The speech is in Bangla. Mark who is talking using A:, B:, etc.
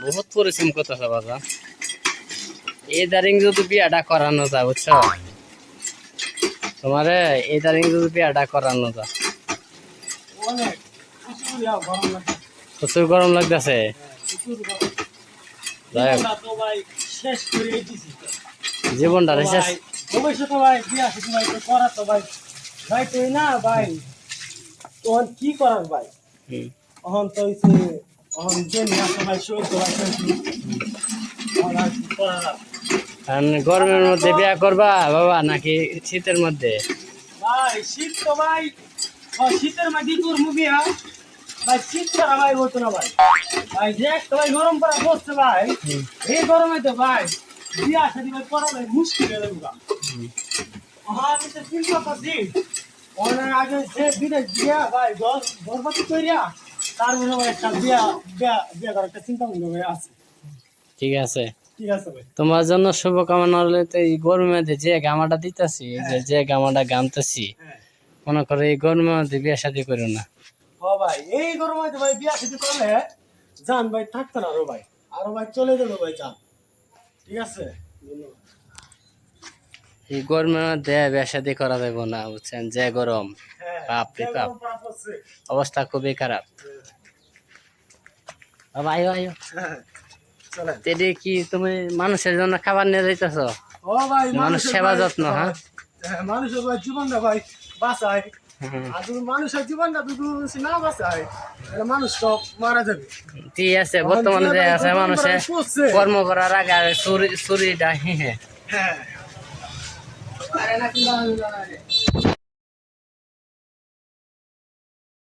A: বহুত পরিশ্রম করতেছে বাবা। এই দারিং যদি বিয়াটা করানো যায় বুঝছো, তোমারে এই দারিং যদি বিয়াটা করানো যায়। প্রচুর গরম লাগতেছে। জীবনটা শেষ।
B: ভবিষ্যতে ভাই বিয়া শিখি ভাই তো করা তো ভাই ভাই তুই না ভাই তখন কি করার ভাই তখন তো তখন যে নিয়ে ভাই শুয়ে তো ভাই
A: গরমের মধ্যে বিয়া করবা বাবা নাকি শীতের মধ্যে?
B: ভাই শীত তো ভাই শীতের মধ্যে করবো বিয়া ভাই শীত করা ভাই হতো না ভাই ভাই যে একটা ভাই গরম পড়া বসছে ভাই এই গরমে তো ভাই বিয়া শাদী ভাই করা ভাই মুশকিল হয়ে যাবে। আমি তো চিন্তা করছি অনেক আগে যে বিদেশ বিয়া ভাই গর্ভবতী করিয়া তার মনে হয় একটা বিয়া বিয়া বিয়া করার একটা চিন্তা মনে হয় আছে।
A: ঠিক আছে,
B: ঠিক আছে ভাই,
A: তোমার জন্য শুভকামনা হলে। তো এই গরমের মধ্যে যে গামাটা দিতেছি, যে গামাটা গামতেছি, মনে করো এই গরমের মধ্যে বিয়ে শাদী করো না।
B: ও ভাই এই গরমে তো ভাই বিয়া শাদী করলে জান ভাই থাকতো না ভাই আরো ভাই চলে যাবে ভাই জান। ঠিক আছে,
A: এই গরমের মধ্যে বিয়ে শাদী করা যাবে না বুঝছেন, যে গরম বাপ রে বাপ, অবস্থা খুবই খারাপ। বাবা আয়ো আয়ো, তেরে কি তুমি মানুষের জন্য খাবার নিয়ে যাইতেছ?
B: ও ভাই
A: মানুষ সেবা যত্ন। হ্যাঁ
B: মানুষের ভাই জীবনটা ভাই বাঁচায় আর যদি মানুষের জীবনটা যদি না বাঁচায় তাহলে মানুষ সব মারা যাবে।
A: ঠিক আছে, বর্তমানে যে আছে মানুষে কর্ম করার আগে ছুরিটা হ্যাঁ
B: হ্যাঁ